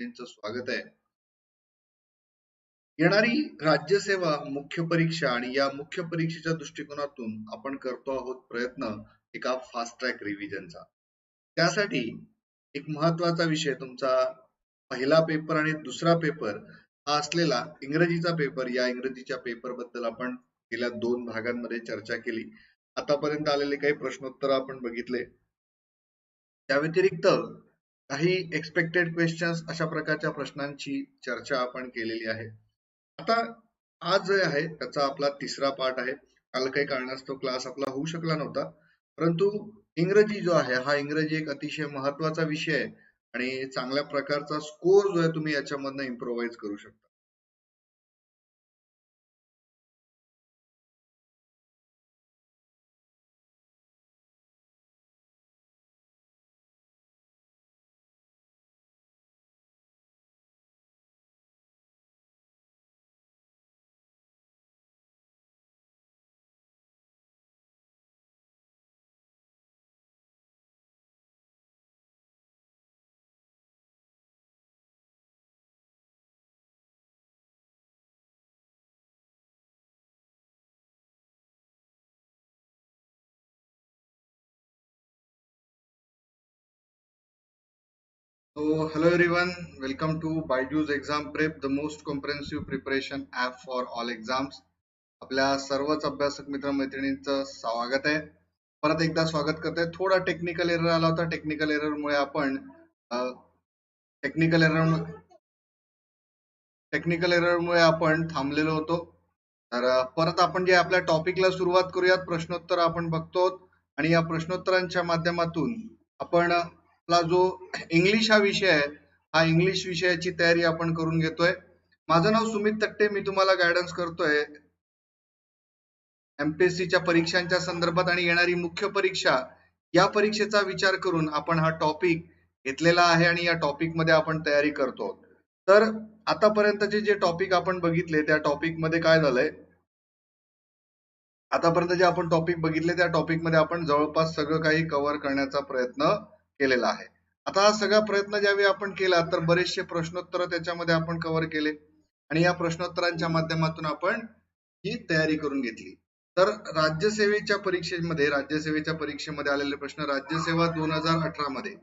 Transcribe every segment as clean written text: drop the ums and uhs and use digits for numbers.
तुमचं स्वागत आहे. येणारी राज्यसेवा मुख्य परीक्षा आणि या मुख्य परीक्षेच्या दृष्टिकोनातून आपण करतो आहोत प्रयत्न एका फास्ट ट्रॅक रिव्हिजनचा. त्यासाठी एक महत्वाचा विषय तुमचा पहिला पेपर आणि दुसरा पेपर हा असलेला इंग्रजीचा पेपर. या इंग्रजीच्या पेपर बद्दल आपण गेल्या 2 भागांमध्ये चर्चा केली. आतापर्यंत आलेले काही प्रश्नोत्तर आपण बघितले. त्या व्यतिरिक्त काही एक्सपेक्टेड क्वेश्चन्स अशा प्रकारच्या प्रश्नांची चर्चा आपण केलेली आहे. आता आज जे आहे त्याचा आपला तिसरा पार्ट आहे. काल काही कारणास्तव क्लास आपला होऊ शकला नव्हता, परंतु इंग्रजी जो आहे हा इंग्रजी एक अतिशय महत्वाचा विषय आहे आणि चांगल्या प्रकारचा स्कोर जो आहे तुम्ही याच्यामधनं इम्प्रोवाइज करू शकता. So, hello everyone, welcome to BYJU'S Exam Prep, the most comprehensive preparation app for all exams. आपल्या सर्वच अभ्यासक मित्र मैत्रिणींचं स्वागत आहे. परत एकदा स्वागत करते. थोडा टेक्निकल एरर आला होता. टेक्निकल एरर मुळे आपण थांबलेलो होतो. तर परत आपण जे आपल्या टॉपिकला सुरुवात करूयात. प्रश्नोत्तर आपण बघतो आणि या प्रश्नोत्तरांच्या माध्यमातून आपण आपला जो इंग्लिश हा विषय आहे, हा इंग्लिश विषयाची तयारी आपण करून घेतोय. माझं नाव सुमित तट्टे, मी तुम्हाला गायडन्स करतोय MPSC च्या परीक्षांच्या संदर्भात आणि येणारी मुख्य परीक्षा या परीक्षेचा विचार करून आपण हा टॉपिक घेतलेला आहे आणि या टॉपिक मध्ये आपण तयारी करतो. तर आतापर्यंतचे जे टॉपिक आपण बघितले त्या टॉपिक मध्ये काय झालंय, आतापर्यंत जे आपण टॉपिक बघितले त्या टॉपिक मध्ये आपण जवळपास सगळं काही कव्हर करण्याचा प्रयत्न केलेला आहे. आता हा सगळा प्रयत्न ज्यावेळी आपण केला तर बरेचसे प्रश्नोत्तर त्याच्यामध्ये आपण कव्हर केले आणि या प्रश्नोत्तरांच्या माध्यमातून आपण ही तयारी करून घेतली. तर राज्यसेवेच्या परीक्षेमध्ये आलेले प्रश्न, राज्यसेवा 2018 मध्ये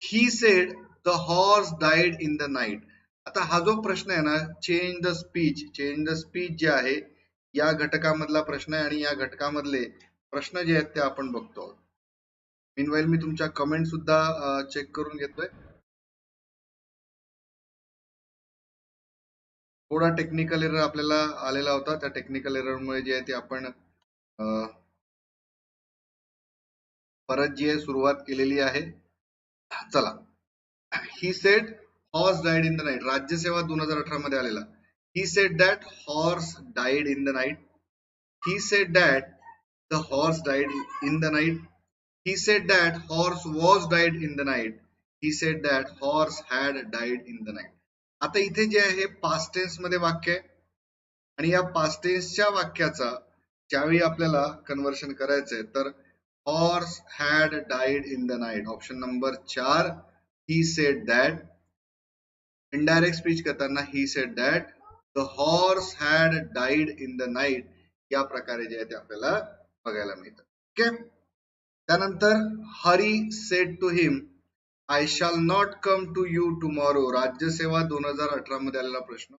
he said the horse died in the night. आता हा जो प्रश्न आहे ना, चेंज द स्पीच जे आहे या घटकामधला प्रश्न आहे आणि या घटकामधले प्रश्न जे आहेत ते आपण बघतो. मीनवाईल मी तुमच्या कमेंट सुद्धा चेक करून घेतोय. थोडा टेक्निकल एरर आपल्याला आलेला होता. त्या टेक्निकल एरर मुळे जे आहे ते आपण परत जी आहे सुरुवात केलेली आहे. चला, he said horse died in the night, राज्यसेवा 2018 मध्ये आलेला. He said that horse died in the night. He said that the horse died in the night. He said that horse was died in the night. He said that horse had died in the night. आता इथे जे आहे past tense मध्ये वाक्य आहे आणि या past टेन्सच्या वाक्याचा ज्यावेळी आपल्याला कन्व्हर्शन करायचंय तर horse had died in the night, option number 4. He said that. Indirect speech करताना he said that the horse had died in the night, या प्रकारे जे आहे ते आपल्याला बघायला मिळतं. ओके. त्यानंतर Hari said to him I shall not come to you tomorrow, राज्यसेवा 2018 मध्ये आलेला प्रश्न.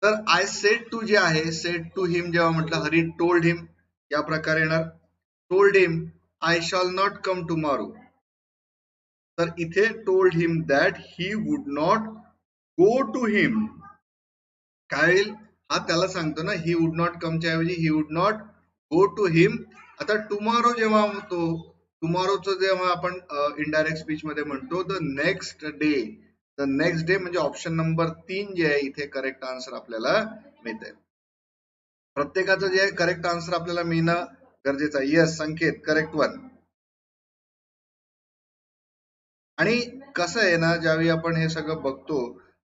तर आय सेड टू जे आहे, सेड टू हिम जेव्हा म्हटलं, हरी टोल्ड हिम या प्रकारे येणार. Told him I shall not come tomorrow. तर इथे told him that he would not go to him. काय होईल, हा त्याला सांगतो ना, ही वुड नॉट कमच्या ऐवजी he would not go to him. आता टुमॉरो जेव्हा म्हणतो, टुमॉरोचं जेव्हा आपण इनडायरेक्ट स्पीच मध्ये म्हणतो the next day. The next day म्हणजे ऑप्शन नंबर 3 जे आहे इथे करेक्ट आन्सर आपल्याला मिळते. प्रत्येकाचं जे आहे करेक्ट आन्सर आपल्याला मिळणं गरजेचं आहे. येस संकेत, करेक्ट वन. आणि कसं आहे ना, ज्यावेळी आपण हे सगळं बघतो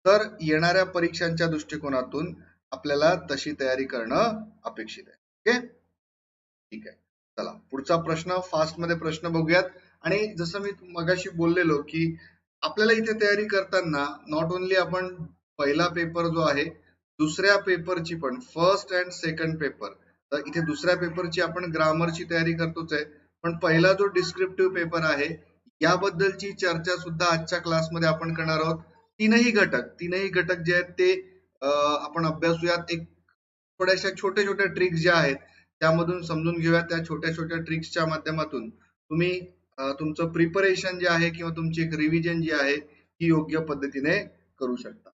तर येणाऱ्या परीक्षांच्या दृष्टिकोनातून आपल्याला तशी तयारी करणं अपेक्षित आहे. ओके, ठीक आहे. चला पुढचा प्रश्न, फास्ट मध्ये प्रश्न बघूयात. आणि जसं मी मगाशी बोललेलो की आपल्याला इथे तयारी करताना नॉट ओनली आपण पहिला पेपर जो आहे दुसऱ्या पेपरची पण फर्स्ट अँड सेकंड पेपर, तर इथे दुसऱ्या पेपरची आपण ग्रामरची तयारी करतोच आहे, पण पहिला जो डिस्क्रिप्टिव्ह पेपर आहे याबद्दलची चर्चा सुद्धा आजच्या क्लासमध्ये आपण करणार आहोत. तीनही घटक जे आहेत ते आपण अभ्यासूयात. एक थोड्याशा छोट्या छोट्या ट्रिक्स ज्या आहेत त्यामधून समजून घेऊया. त्या छोट्या छोट्या ट्रिक्सच्या माध्यमातून तुम्ही तुमचं प्रिपरेशन जे आहे किंवा तुमची एक रिव्हिजन जी आहे ही योग्य पद्धतीने करू शकता.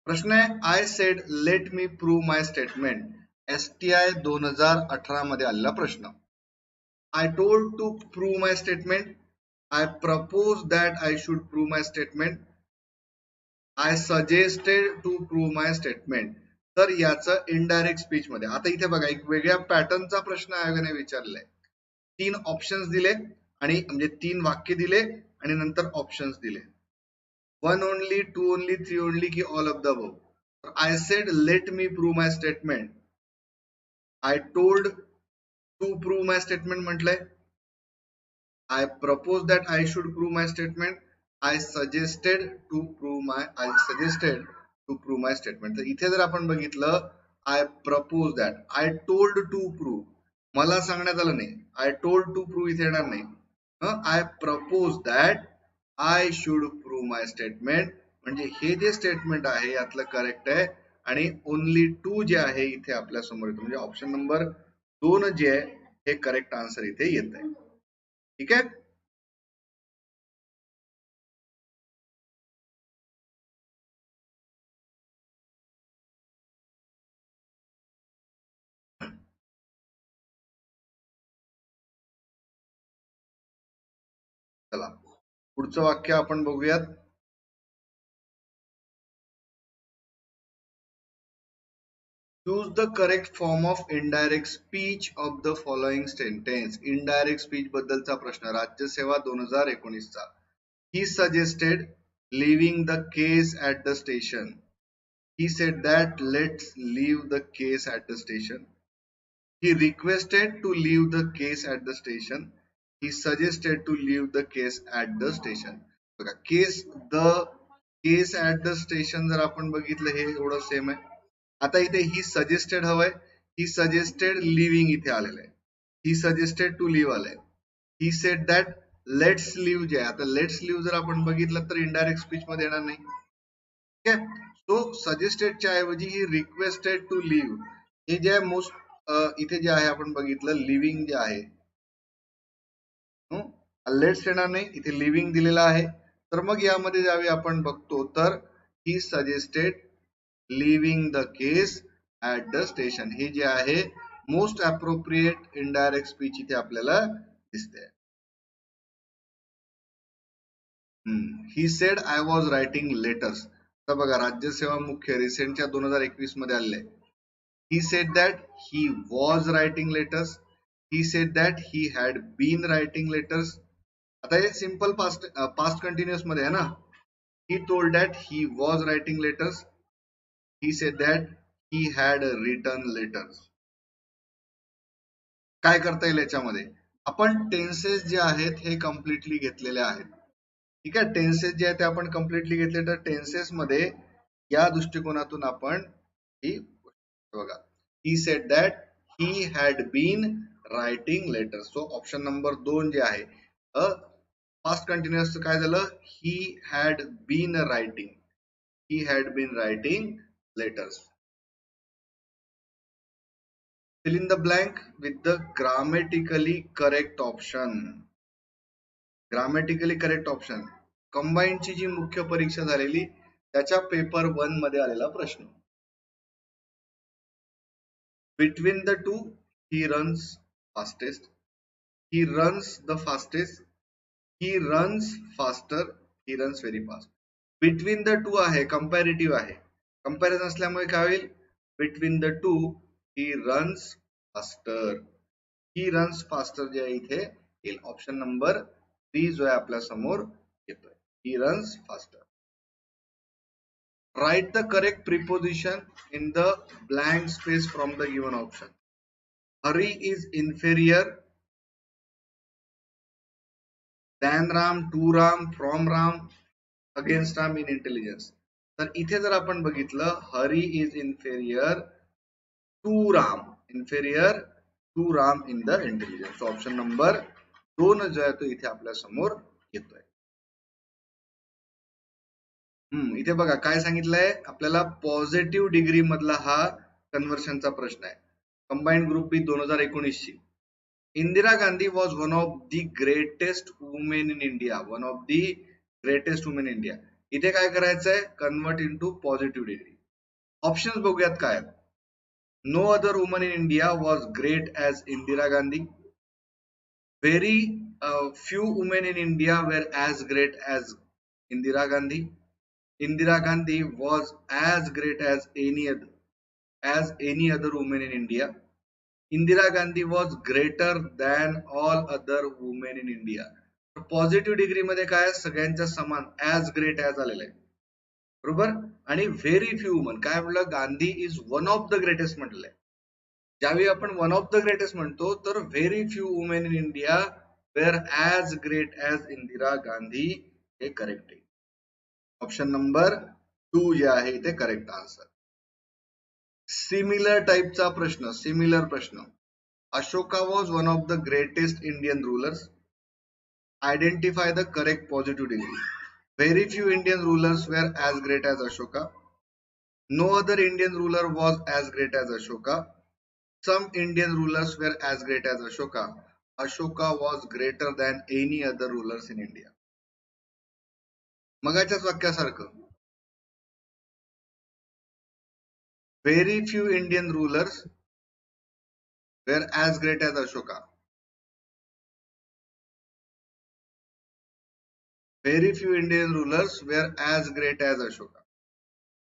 प्रश्न आहे, I said let me prove my statement. STI 2018 मध्ये आलेला प्रश्न. I told to prove my statement, I propose that I should prove my statement, I suggested to prove my statement. तर याचं इनडायरेक्ट स्पीच मध्ये, आता इथे बघा एक वेगळ्या पॅटर्नचा प्रश्न आयोगाने विचारलाय. 3 ऑप्शन्स दिले आणि म्हणजे 3 वाक्य दिले आणि नंतर ऑप्शन्स दिले. 1 ओनली, 2 ओनली, 3 ओनली की all of the above. I said let me prove my statement, I told to prove my statement म्हटलंय, I propose that I should prove my statement, I suggested to prove my statement. तर इथे जर आपण बघितलं, I propose that, I told to prove, मला सांगण्यात आलं नाही, आय टोल्ड टू प्रूव्ह इथे येणार नाही. I propose that I should prove my statement, म्हणजे हे जे स्टेटमेंट आहे यातलं करेक्ट आहे आणि ओनली 2 जे आहे इथे आपल्या समोर येतो, म्हणजे ऑप्शन नंबर 2 जे आहे हे करेक्ट आन्सर इथे येत आहे. ठीक आहे. चला पुढचं वाक्य आपण बघूयात. Choose the correct form of indirect speech of the following sentence. Indirect speech बद्दलचा प्रश्न, राज्यसेवा 2019 चा. He suggested living the case at the station, he said that let's leave the case at the station, he requested to leave the case at the station, he suggested to leave the case at the station. बघा case, the case at the station जर आपण बघितलं हे एवढं same आहे. आता इथे he suggested हवंय, ही सजेस्टेड लिव्हिंग इथे आलेलं आहे, ही सजेस्टेड टू लिव्ह आलंय, he said that let's leave जे आहे, आता लेट्स लिव्ह जर आपण बघितलं तर इनडायरेक्ट स्पीच मध्ये येणार नाही. ठीक आहे. सो सजेस्टेडच्या ऐवजी ही रिक्वेस्टेड टू लिव्ह, हे जे आहे मोस्ट इथे जे आहे आपण बघितलं लिव्हिंग जे आहे, लेट्स येणार नाही, इथे लिव्हिंग दिलेला आहे. तर मग यामध्ये ज्यावेळी आपण बघतो तर he suggested living the case at the station, हे जे आहे मोस्ट अप्रोप्रिएट इनडायरेक्ट स्पीच इथे आपल्याला दिसते. He said I was writing letters. तर बघा राज्यसेवा मुख्य रिसेंटच्या 2021 मध्ये आलेले. He said that he was writing letters, he said that he had been writing letters. आता हे सिंपल पास्ट कंटिन्युअस मध्ये आहे ना. He told that he was writing letters, he said that he had written letters. काय करता येईल याच्यामध्ये, आपण टेन्सेस जे आहेत हे कम्प्लिटली घेतलेले आहेत. ठीक आहे, टेन्सेस जे आहेत ते आपण कम्प्लिटली घेतले, तर टेन्सेस मध्ये या दृष्टिकोनातून आपण ही बघा, he said that he had been writing letters. So option number 2 जे आहे पास्ट कंटिन्युअस काय झालं, he had been writing, he had been writing letters. fill in the blank with the grammatically correct option. Grammatically correct option, कंबाईनची जी मुख्य परीक्षा झालेली त्याच्या पेपर 1 मध्ये आलेला प्रश्न. Between the two he runs fastest, he runs the fastest, he runs faster, he runs very fast. Between the to आहे, कंपॅरेटिव्ह आहे, कंपॅरिझन असल्यामुळे काय होईल, between the two he runs faster, he runs faster जे आहे इथे येईल. Option number 3 जो आहे आपल्या समोर येतोय, ही runs faster. Write the correct preposition in the blank space from the given option. Hurry is inferior than Ram, to Ram, from Ram, against Ram in intelligence. तर इथे जर आपण बघितलं, Hari is inferior to Ram, inferior to Ram in the intelligence. Option number 2 जो आहे तो इथे आपल्या समोर येतोय. इथे बघा काय सांगितलंय आपल्याला, पॉझिटिव्ह डिग्री मधला हा कन्व्हर्शनचा प्रश्न आहे. कंबाईंड ग्रुप बी 2019 ची. Indira Gandhi was one of the greatest women in India, one of the greatest women in India. इथे काय करायचंय, convert into positive degree. Options बघूयात काय. No other woman in India was great as Indira Gandhi. Very few women in India were as great as Indira Gandhi. Indira Gandhi was as great as any other woman in India. Indira Gandhi was greater than all other women in India. Positive degree मध्ये काय, सगळ्यांच्या समान as great as आलेलं आहे, बरोबर. आणि very few woman काय म्हटलं, Gandhi is one of the greatest म्हटलंय. ज्यावेळी आपण वन ऑफ द ग्रेटेस्ट म्हणतो तर very few women in India wear as great as Indira Gandhi, हे करेक्ट आहे. ऑप्शन नंबर 2 जे आहे ते करेक्ट आन्सर. सिमिलर टाइपचा प्रश्न, सिमिलर प्रश्न. Ashoka was one of the greatest Indian rulers. Identify the correct positive degree. Very few Indian rulers were as great as Ashoka. No other Indian ruler was as great as Ashoka. Some Indian rulers were as great as Ashoka. Ashoka was greater than any other rulers in India. मगाच्याच वाक्यासारखं. Very few Indian rulers were as great as Ashoka. Very few Indian rulers were as great as Ashoka.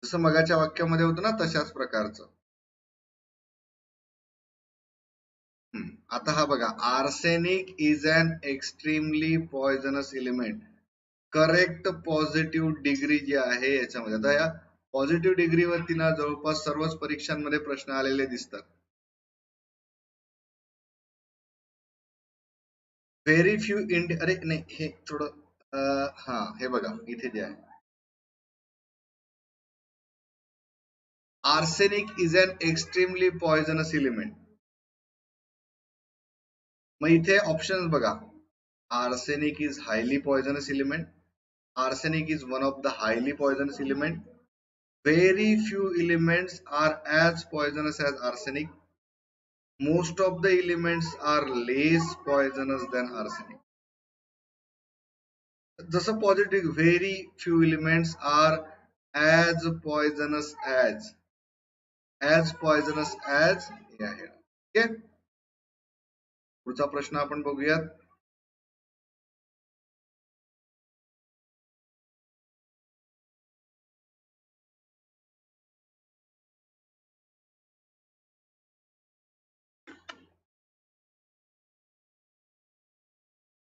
जसं मगाच्या वाक्यामध्ये होतं ना तशाच प्रकारचं. आता हा बघा, arsenic is an extremely poisonous element. Correct positive degree जी आहे याच्यामध्ये, आता या पॉझिटिव्ह डिग्री वरती ना जवळपास सर्वच परीक्षांमध्ये प्रश्न आलेले दिसतात. व्हेरी फ्यू अरे नाही, हे थोडं हा हे बघा इथे जे आहे, arsenic is an extremely poisonous element. मग इथे ऑप्शन बघा, arsenic is highly poisonous element, arsenic is one of the highly poisonous element, very few elements are as poisonous as arsenic, most of the elements are less poisonous than arsenic. जसं positive, very few elements are as poisonous as poisonous as हे आहे. ठीक आहे, पुढचा प्रश्न आपण बघूयात.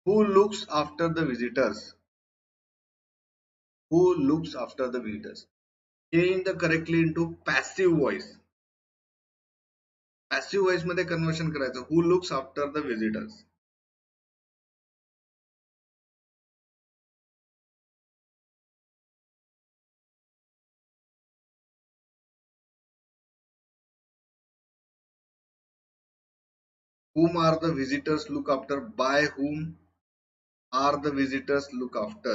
Who looks after the visitors? Who looks after the visitors? Change the correctly into passive voice. Passive voice मध्ये कन्वर्शन करायचं. Who looks after the visitors? Whom are the visitors look after? By whom are the visitors look after?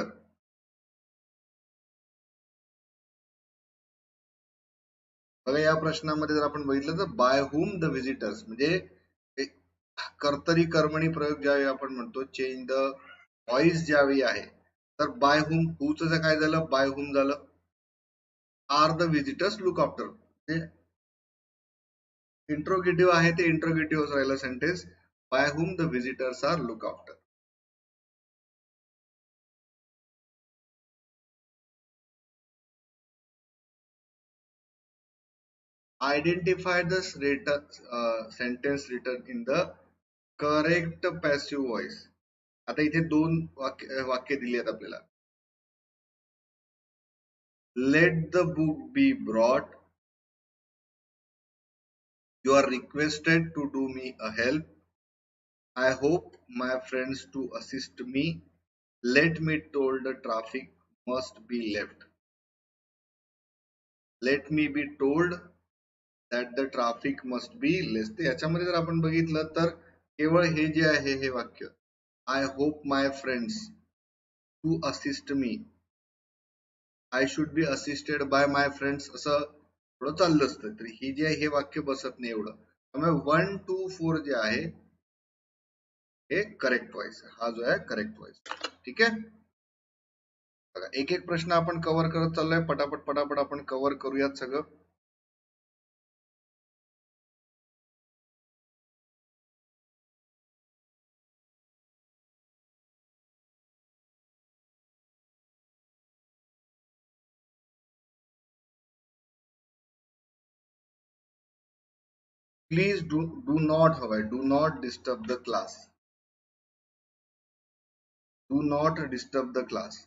बघा या प्रश्नामध्ये जर आपण बघितलं तर bye whom the visitors म्हणजे कर्तरी कर्मणी प्रयोग ज्यावेळी आपण म्हणतो, चेंज द व्हॉइस ज्यावेळी आहे, तर बाय हुम, हुच काय झालं, बाय हुम झालं. Are the visitors look after, interrogative आहे ते इंट्रोगेटिव्ह राहिलं sentence. By whom the visitors are look after. Identify the sentence written in the correct passive voice. आता इथे 2 वाक्य दिली आहेत आपल्याला. Let the book be brought. You are requested to do me a help. I hope my friends to assist me. Let me told the traffic must be left. Let me be told that the traffic must be less. तर याच्यामध्ये जर आपण बघितलं तर केवळ हे जे आहे हे वाक्य I hope my friends to assist me, I should be assisted by my friends असं थोडं चाललं असतं. तर ही जे आहे हे वाक्य बसत नाही एवढं. त्यामुळे 1, 2, 4 जे आहे हे करेक्ट व्हायचं. हा जो आहे करेक्ट व्हायचा. ठीक आहे. बघा एक एक प्रश्न आपण कव्हर करत चाललोय. पटापट पटापट आपण कव्हर करूयात सगळं. प्लीज डू नॉट हवाय, do not disturb the class. Do not disturb the class.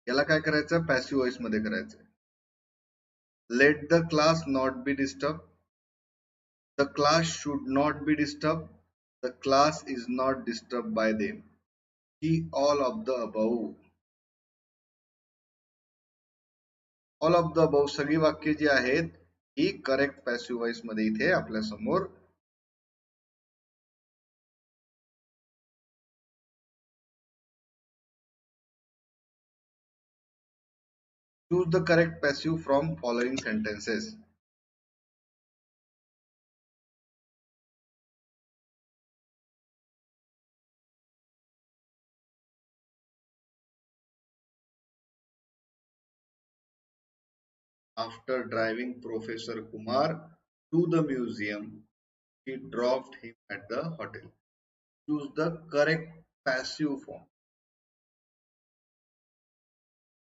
याला काय करायचं, पॅसिव्ह व्हॉइस मध्ये करायचं. Let the class not be disturb. The class should not be disturb. The class is not disturb by them. ही all of the above. All of the above सगळी वाक्य जी आहेत ही correct passive voice मध्ये इथे आपल्या समोर. Choose the correct passive from following sentences. After driving Professor Kumar to the museum, he dropped him at the hotel. Choose the correct passive form.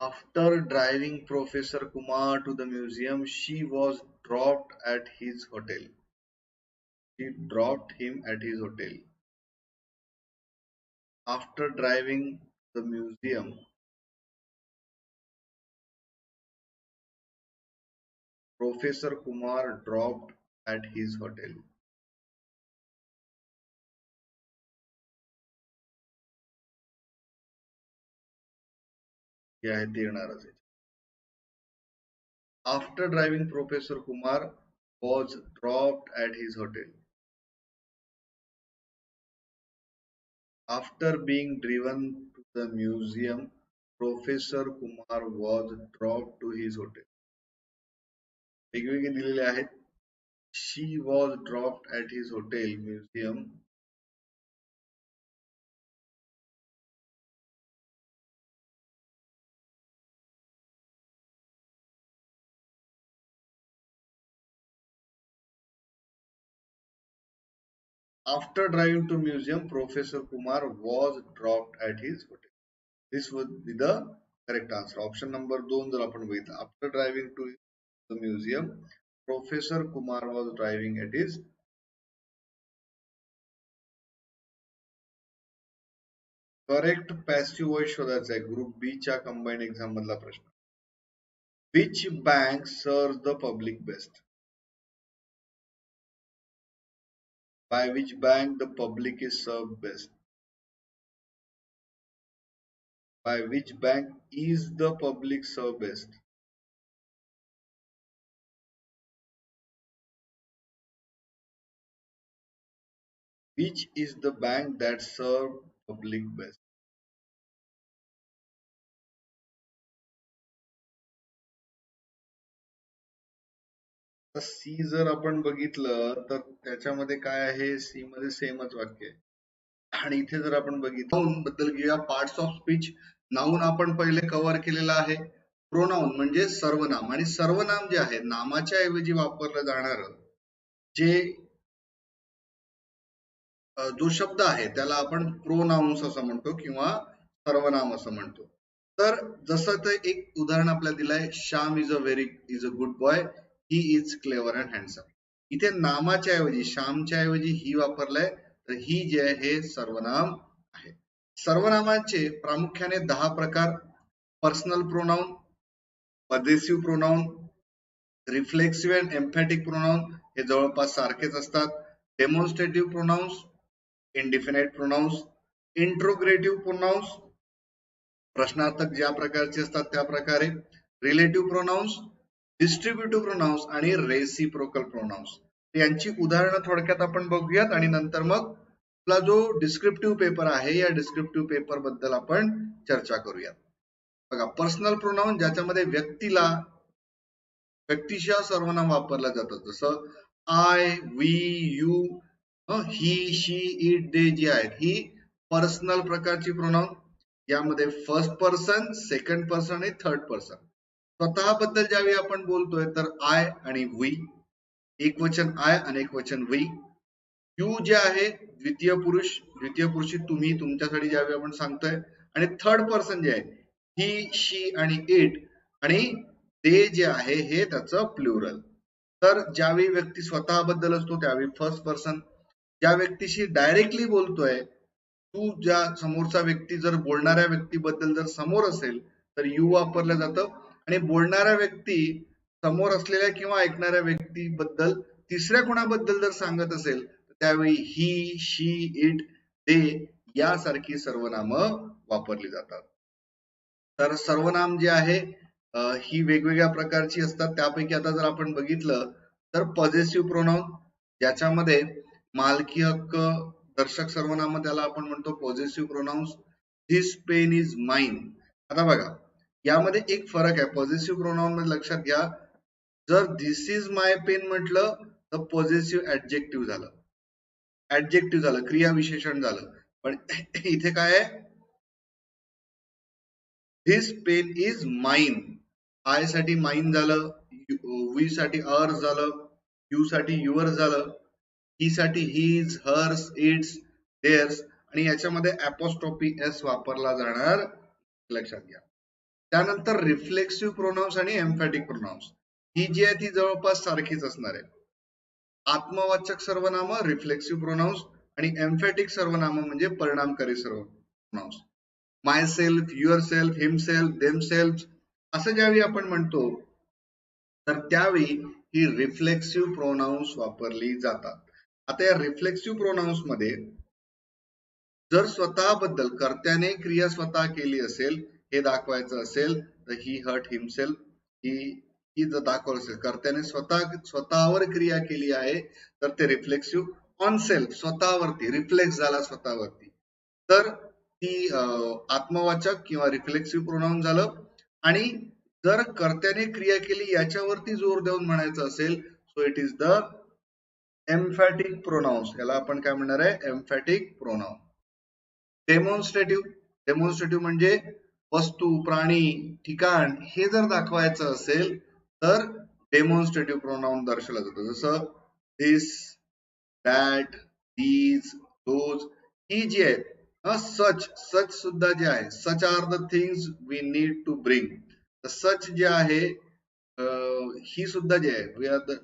After driving Professor Kumar to the museum, she was dropped at his hotel. She dropped him at his hotel. After driving the museum, Professor Kumar dropped at his hotel. हे आहे ते येणारच आहे. After driving Professor Kumar was dropped at his hotel. After being driven to the museum, Professor Kumar was dropped to his hotel. वेगवेगळे दिलेले आहेत. She was dropped at his hotel museum. After driving to museum, Professor Kumar was dropped at his hotel. This would be the correct answer. Option number 2 जर आपण बघितलं. After driving to the museum, Professor Kumar was driving at his. Correct passive voice शोधायचा आहे. Group बी च्या combined exam मधला प्रश्न. Which bank serves the public best? By which bank the public is served best? By which bank is the public served best? Which is the bank that serves public best? C जर आपण बघितलं तर त्याच्यामध्ये काय आहे, C मध्ये सेमच वाक्य आहे. आणि इथे जर आपण बघितलं नाउन बद्दल घेऊया. Parts of speech. नाउन आपण पहिले कव्हर केलेला आहे. प्रोनाउन म्हणजे सर्वनाम, आणि सर्वनाम जे आहे नामाच्या ऐवजी वापरलं जाणार जे जो शब्द आहे त्याला आपण प्रोनाउन्स असं म्हणतो किंवा सर्वनाम असं म्हणतो. तर जसं ते एक उदाहरण आपल्याला दिलंय, Shyam is a good boy, he is clever and handsome. इथे नामाच्या ऐवजी श्यामच्या ऐवजी ही वापरलंय, तर ही जे आहे हे सर्वनाम आहे. सर्वनामांचे प्रामुख्याने 10 प्रकार. Personal pronoun, possessive pronoun, reflexive and emphatic pronoun हे जवळपास सारखेच असतात. Demonstrative pronouns, indefinite pronouns, interrogative pronouns, प्रश्नार्थक ज्या प्रकारचे असतात त्या प्रकारे रिलेटिव्ह प्रोनाउन्स, डिस्ट्रीब्युटिव्ह प्रोनाउन्स आणि रेसिप्रोकल प्रोनाउन्स यांची उदाहरणं थोडक्यात आपण बघूयात आणि नंतर मग आपला जो डिस्क्रिप्टिव्ह पेपर आहे या डिस्क्रिप्टिव्ह पेपर बद्दल आपण चर्चा करूयात. बघा, पर्सनल प्रोनाउन ज्याच्यामध्ये व्यक्तिशः सर्वनाम वापरलं जातं, जसं I, we, you, he, she, it, they जी आहेत ही पर्सनल प्रकारची प्रोनाउन. यामध्ये फर्स्ट पर्सन, सेकंड पर्सन आणि थर्ड पर्सन. स्वतःबद्दल ज्यावेळी आपण बोलतोय तर आय आणि वी, एकवचन आय आणि एकवचन वी. यू जे आहे द्वितीय पुरुषी तुम्ही, तुमच्यासाठी ज्यावेळी आपण सांगतोय. आणि थर्ड पर्सन जे आहे ही, शी आणि इट, आणि ते जे आहे हे त्याचं प्लुरल. तर ज्यावेळी व्यक्ती स्वतःबद्दल असतो त्यावेळी फर्स्ट पर्सन. ज्या व्यक्तीशी डायरेक्टली बोलतोय, तू ज्या समोरचा व्यक्ती जर बोलणाऱ्या व्यक्तीबद्दल जर समोर असेल तर यू वापरलं जातं. आणि बोलणाऱ्या व्यक्ती समोर असलेल्या किंवा ऐकणाऱ्या व्यक्तीबद्दल तिसऱ्या कोणाबद्दल जर सांगत असेल तर त्यावेळी ही, शी, इट, ते यासारखी सर्वनामं वापरली जातात. तर सर्वनाम जे आहे ही वेगवेगळ्या प्रकारची असतात. त्यापैकी आता जर आपण बघितलं तर पॉझेसिव्ह प्रोनाउन, ज्याच्यामध्ये मालकी हक्क दर्शक सर्वनाम त्याला आपण म्हणतो possessive pronouns. This pen is mine. आता बघा, यामध्ये एक फरक आहे. पॉझेसिव्ह प्रोनाउन मध्ये लक्षात घ्या, जर धिस इज माय पेन म्हटलं तर पॉझेसिव्ह ऍडजेक्टिव्ह झालं, क्रियाविशेषण झालं. पण इथे काय आहे, this pen is mine. I साठी माइन झालं, वी साठी अर झालं, यू साठी युअर झालं, ही साठी हिज, हर्स, इट्स, देअर्स, आणि याच्यामध्ये अपोस्ट्रॉफी एस वापरला जाणार, लक्षात घ्या. त्यानंतर रिफ्लेक्सिव्ह प्रोनाउन्स आणि एम्फॅटिक प्रोनाउन्स ही जी आहे ती जवळपास सारखीच असणार आहे. आत्मवाचक सर्वनाम रिफ्लेक्सिव्ह प्रोनाउन्स आणि एम्फॅटिक सर्वनाम म्हणजे परिणामकारी सर्वनाम. Myself, yourself, himself, themselves असं ज्यावेळी आपण म्हणतो तर त्यावेळी ही रिफ्लेक्सिव्ह प्रोनाउन्स वापरली जातात. आता या रिफ्लेक्सिव्ह प्रोनाउन्स मध्ये जर स्वतःबद्दल कर्त्याने क्रिया स्वतः केली असेल हे दाखवायचं असेल तर ही हर्ट हिमसेल्फ, ही जर दाखवलं असेल कर्त्याने स्वतःवर क्रिया केली आहे तर ते रिफ्लेक्सिव्ह. ऑन सेल्फ, स्वतःवरती, रिफ्लेक्स झाला स्वतःवरती, तर ती आत्मवाचक किंवा रिफ्लेक्सिव्ह प्रोनाउन झालं. आणि जर कर्त्याने क्रिया केली याच्यावरती जोर देऊन म्हणायचं असेल so it is the emphatic pronouns. याला आपण काय म्हणणार आहे, एम्फॅटिक प्रोनाउन. डेमॉन्स्ट्रेटिव्ह म्हणजे वस्तू, प्राणी, ठिकाण हे जर दाखवायचं असेल तर डेमॉन्स्ट्रेटिव्ह प्रोनाउन दर्शवलं जातं. जसं दिस, दॅट, दीज, दोज ही जी आहे. सच सुद्धा जे आहे, such are the things we need to bring. Such जे आहे ही सुद्धा जे आहे, we are the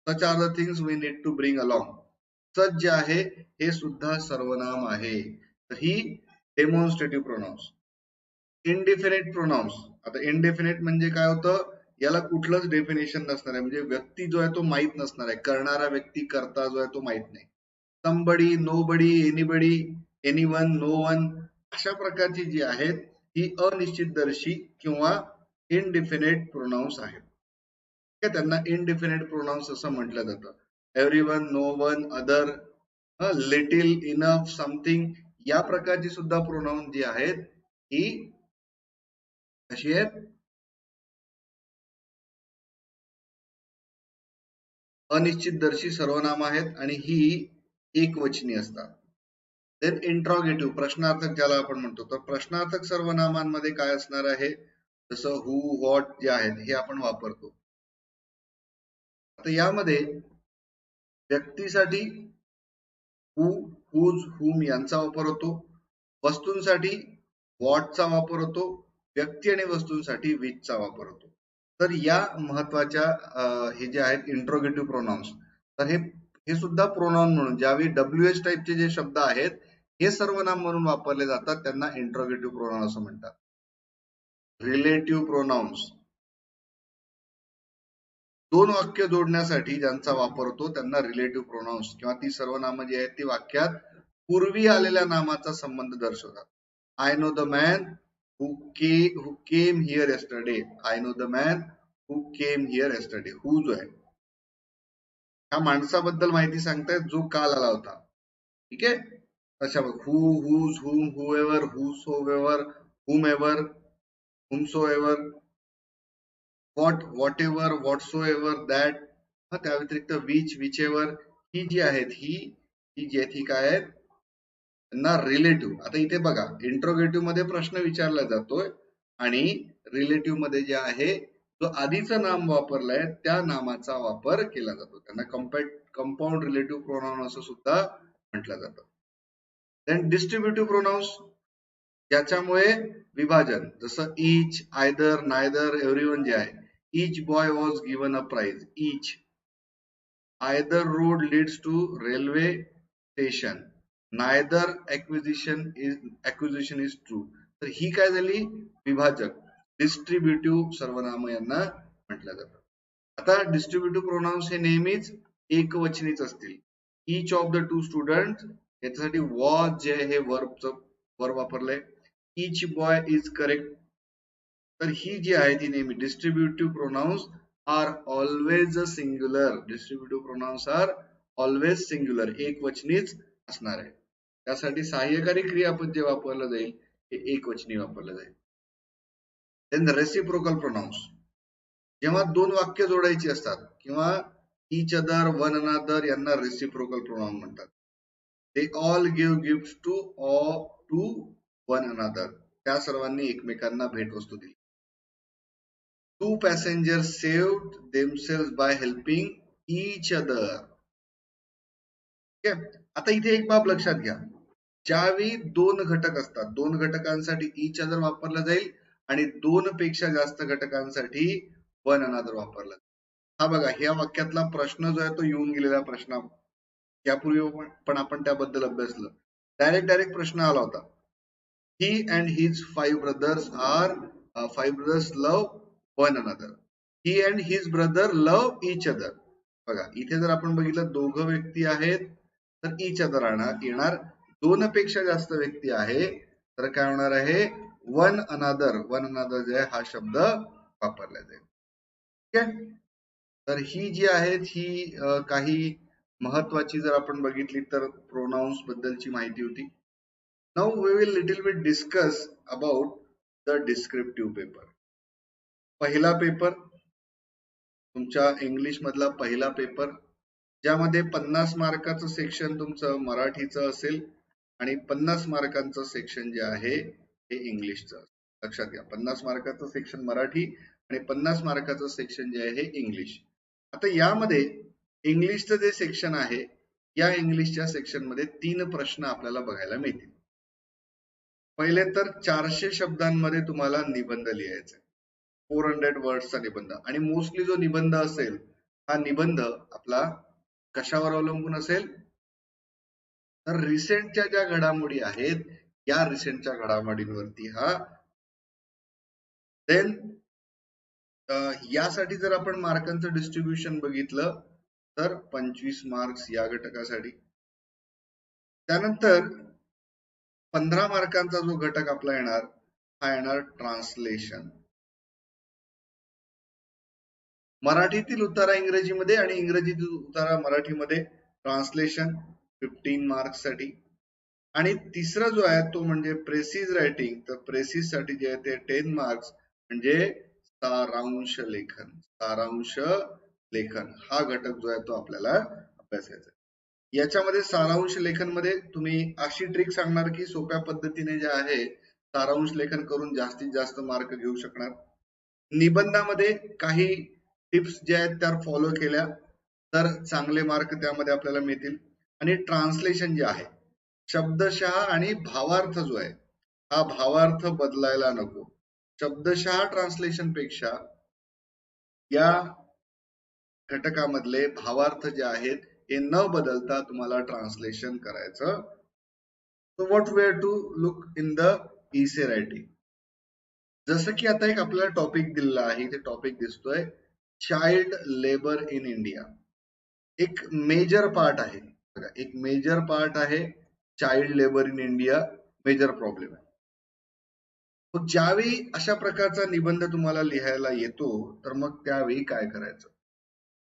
such are the things we need to bring along. Such जे आहे हे सुद्धा सर्वनाम आहे. तर ही डेमॉन्स्ट्रेटिव्ह प्रोनाउन्स. Indefinite pronouns. आता इनडेफिनेट म्हणजे काय होतं, याला कुठलंच डेफिनेशन नसणार आहे, म्हणजे व्यक्ती जो आहे तो माहित नसणार आहे, करणारा व्यक्ती करता जो आहे तो माहित नाही. Somebody, nobody, anybody, anyone, no one अशा प्रकारची जी आहेत ही अनिश्चितदर्शी किंवा इनडिफिनेट प्रोनाउन्स आहेत. त्यांना इनडिफिनेट प्रोनाउन्स असं म्हटलं जातं. Everyone, no one, other, little, enough, something या प्रकारची सुद्धा प्रोनाउन जी आहेत ही कशी आहेत, अनिश्चितदर्शी सर्वनाम आहेत आणि ही एकवचनी असतात. देन इंट्रॉगेटिव्ह, प्रश्नार्थक ज्याला आपण म्हणतो, तर प्रश्नार्थक सर्वनामांमध्ये काय असणार आहे, जसं हु, व्हॉट जे आहेत हे आपण वापरतो. आता यामध्ये व्यक्तीसाठी हु, हुज, हुम यांचा वापर होतो. वस्तूंसाठी व्हॉटचा वापर होतो. व्यक्ती आणि वस्तूंसाठी विचचा वापर होतो. तर या महत्वाच्या हे जे आहेत इंट्रोगेटिव्ह प्रोनाउन्स, तर हे सुद्धा प्रोनाउन म्हणून ज्यावेळी WH टाईपचे जे शब्द आहेत हे सर्वनाम म्हणून वापरले जातात त्यांना इंट्रोगेटिव्ह प्रोनाउन असं म्हणतात. रिलेटिव्ह प्रोनाउन्स, दोन वाक्य जोडण्यासाठी ज्यांचा वापर होतो त्यांना रिलेटिव्ह प्रोनाउन्स किंवा ती सर्वनामं जी आहेत ती वाक्यात पूर्वी आलेल्या नामाचा संबंध दर्शवतात. I know the man who came here yesterday. I know the man who came here yesterday. Who जो आहे ह्या माणसाबद्दल माहिती सांगतायत जो काल आला होता. ठीक आहे. अच्छा who, whose, whom, whoever, whosoever, whomever, whomsoever, what, whatever, whatsoever, that. त्या व्यतिरिक्त which, whichever ही जी आहेत ही जी आहेत ही काय आहेत ना रिलेटिव्ह. आता इथे बघा इंट्रोगेटिव्ह मध्ये प्रश्न विचारला जातोय आणि रिलेटिव्ह मध्ये जे आहे जो आधीचं नाम वापरलंय त्या नामाचा वापर केला जातो. त्यांना कंपाऊंड रिलेटिव्ह प्रोनाउन असं सुद्धा म्हटलं जातं. देन डिस्ट्रीब्युटिव्ह प्रोनाउन्स ज्याच्यामुळे विभाजन जसं इच, आयदर, नायदर, एव्हरीवन जे आहे. Each boy was given a prize. Each. Either road leads to railway station. Neither acquisition is true. तर ही काय झाली विभाजक. डिस्ट्रीब्युटिव्ह सर्वनाम यांना म्हटलं जातं. आता डिस्ट्रीब्युटिव्ह प्रोनाउन्स हे नेहमीच एकवचनीच असतील. Each of the two students याच्यासाठी वॉज जे हे verb वापरलंय. Each boy is correct. तर ही जी आहे ती नेहमी distributive pronouns are always singular. Distributive pronouns are always singular. एकवचनीच असणार आहे. त्यासाठी सहाय्यकारी क्रियापद जे वापरलं जाईल हे एकवचनी वापरलं जाईल. देन रेसिप्रोकल प्रोनाउन्स जेव्हा दोन वाक्य जोडायची असतात किंवा each other, one another यांना रेसिप्रोकल प्रोनाउन म्हणतात. They all give gifts to one another. त्या सर्वांनी एकमेकांना भेटवस्तू दिली. Two passengers saved themselves by helping each other. आता इथे एक बाब लक्षात घ्या. ज्यावेळी दोन घटक असतात दोन घटकांसाठी each other वापरला जाईल आणि दोन पेक्षा जास्त घटकांसाठी one another वापरला जाईल. हा बघा ह्या वाक्यातला प्रश्न जो आहे तो येऊन गेलेला प्रश्न यापूर्वी पण आपण त्याबद्दल अभ्यासलं. डायरेक्ट प्रश्न आला होता. He and his five brothers love one another. He and his brother love each other. बघा इथे जर आपण बघितलं दोघं व्यक्ती आहेत तर each other येणार. दोन पेक्षा जास्त व्यक्ती आहे तर काय होणार आहे वन अनादर जे हा शब्द वापरला जाईल. ठीक आहे. तर ही जी आहेत ही काही महत्वाची जर आपण बघितली तर प्रोनाउन्स बद्दलची माहिती होती. Now we will little bit discuss about the descriptive paper. पहिला पेपर तुमच्या इंग्लिश मधला पहिला पेपर ज्यामध्ये 50 मार्काचं सेक्शन तुमचं मराठीचं असेल आणि 50 मार्कांचं सेक्शन जे आहे हे इंग्लिशचं. लक्षात घ्या 50 मार्काचं सेक्शन मराठी आणि 50 मार्काचं सेक्शन जे आहे हे इंग्लिश. आता यामध्ये इंग्लिशचं जे सेक्शन आहे या इंग्लिशच्या सेक्शन मध्ये 3 प्रश्न आपल्याला बघायला मिळतील. पहिले तर 400 शब्दांमध्ये तुम्हाला निबंध लिहायचा आहे. 400 वर्ड्सचा निबंध आणि मोस्टली जो निबंध असेल हा निबंध आपला कशावर अवलंबून असेल तर रिसेंटच्या ज्या घडामोडी आहेत या रिसेंटच्या घडामोडींवरती हा. देन यासाठी जर आपण मार्कांचं डिस्ट्रीब्युशन बघितलं तर 25 मार्क्स या घटकासाठी. त्यानंतर 15 मार्कांचा जो घटक आपला येणार हा येणार ट्रान्सलेशन. मराठीतील उतारा इंग्रजीमध्ये आणि इंग्रजीतील उतारा मराठीमध्ये ट्रान्सलेशन 15 मार्क्स साठी. आणि तिसरा जो आहे तो म्हणजे प्रेसिज रायटिंग. तर प्रेसिज साठी जे आहे ते 10 मार्क्स म्हणजे सारांश लेखन हा घटक जो आहे तो आपल्याला अभ्यासायचा. याच्यामध्ये सारांश लेखन मध्ये तुम्ही अशी ट्रिक सांगणार की सोप्या पद्धतीने जे आहे सारांश लेखन करून जास्तीत जास्त मार्क घेऊ शकणार. निबंधामध्ये काही टिप्स जे आहेत त्या फॉलो केल्या तर चांगले मार्क त्यामध्ये आपल्याला मिळतील. आणि ट्रान्सलेशन जे आहे शब्दशः आणि भावार्थ जो आहे हा भावार्थ बदलायला नको. शब्दशः ट्रान्सलेशन पेक्षा या घटकामधले भावार्थ जे आहेत हे न बदलता तुम्हाला ट्रान्सलेशन करायचं. So what we have to look in the essay writing. जसं की आता एक आपल्याला टॉपिक दिलेला आहे. ते टॉपिक दिसतोय चाइल्ड लेबर इन इंडिया. एक मेजर पार्ट आहे बघा एक मेजर पार्ट आहे child labour in India. Major problem आहे. मग ज्यावेळी अशा प्रकारचा निबंध तुम्हाला लिहायला येतो तर मग त्यावेळी काय करायचं?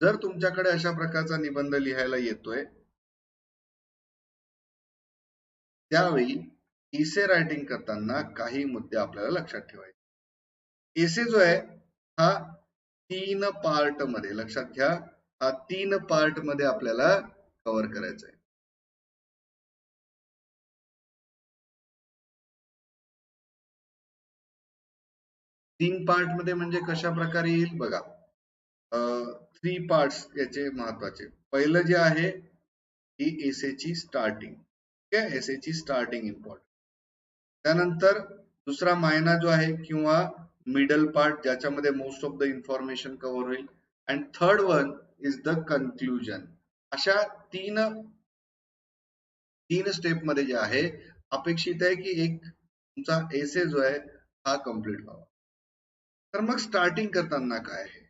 जर तुमच्याकडे अशा प्रकारचा निबंध लिहायला येतोय त्यावेळी इसे रायटिंग करताना काही मुद्दे आपल्याला लक्षात ठेवायचे. एसे जो आहे हा 3 पार्ट मध्ये, लक्षात घ्या, हा 3 पार्ट मध्ये आपल्याला कव्हर करायचा आहे. 3 पार्ट मध्ये म्हणजे कशा प्रकारे येईल बघा. 3 पार्ट्स याचे महत्वाचे. पहिलं जे आहे ही एसेची स्टार्टिंग. ठीक आहे, एसेची स्टार्टिंग इम्पॉर्टंट. त्यानंतर दुसरा मायना जो आहे किंवा मिडल पार्ट ज्याच्यामध्ये most of the information cover होईल. And third one is the conclusion. अशा तीन स्टेप मध्ये जे आहे अपेक्षित आहे की एक तुमचा एसे जो आहे हा कम्प्लीट व्हावा. तर मग स्टार्टिंग करताना काय आहे?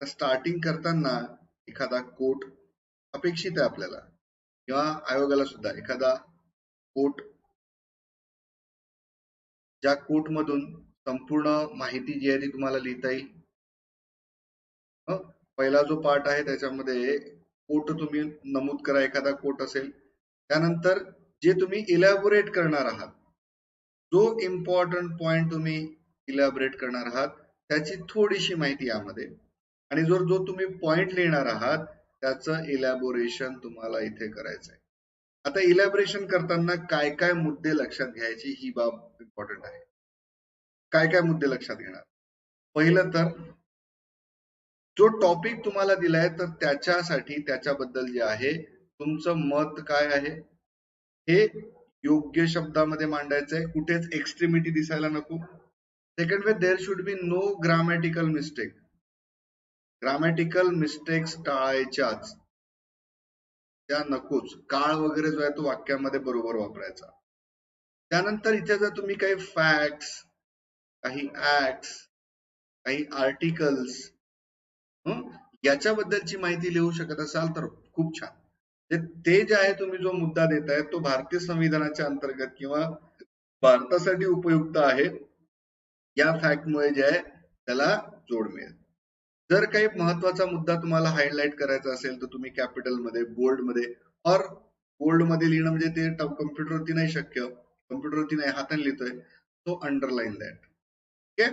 तर स्टार्टिंग करताना एखादा कोट अपेक्षित आहे आपल्याला किंवा आयोगाला सुद्धा एखादा कोट, ज्या कोट मधून संपूर्ण माहिती जी आहे ती तुम्हाला लिहिता येईल. पहिला जो पार्ट आहे त्याच्यामध्ये कोट तुम्ही नमूद करा, एखादा कोट असेल. त्यानंतर जे तुम्ही इलॅबोरेट करणार आहात, जो इम्पॉर्टंट पॉइंट तुम्ही इलॅबोरेट करणार आहात त्याची थोडीशी माहिती यामध्ये, आणि जो तुम्ही पॉइंट लिहिणार आहात त्याचं इलॅबोरेशन तुम्हाला इथे करायचं आहे. आता इलॅबोरेशन करताना काय काय मुद्दे लक्षात घ्यायची ही बाब इम्पॉर्टंट आहे. काय काय मुद्दे लक्षात घेणार? पहिलं तर जो टॉपिक तुम्हाला दिलाय तर त्याच्यासाठी त्याच्याबद्दल जे आहे तुमचं मत काय आहे हे योग्य शब्दामध्ये मांडायचंय, कुठेच एक्स्ट्रीमिटी दिसायला नको. Second way, there should be no grammatical mistake. Grammatical mistakes टाळायच्याच, त्या नकोच. काळ वगैरे जो आहे तो वाक्यामध्ये बरोबर वापरायचा. त्यानंतर इथे जर तुम्ही काही फॅक्ट्स, काही ऍक्ट्स, काही आर्टिकल्स याच्याबद्दलची माहिती लिहू शकत असाल तर खूप छान. ते जे आहे तुम्ही जो मुद्दा देताय तो भारतीय संविधानाच्या अंतर्गत किंवा भारतासाठी उपयुक्त आहे या फॅक्टमुळे जे आहे त्याला जोड मिळेल. जर काही महत्वाचा मुद्दा तुम्हाला हायलाइट करायचा असेल तर तुम्ही कॅपिटल मध्ये, बोल्ड मध्ये, और बोल्ड मध्ये लिहिणं म्हणजे ते कम्प्युटरवरती नाही शक्य, कम्प्युटरवरती नाही, हाताने लिहितोय, तो underline that. Okay,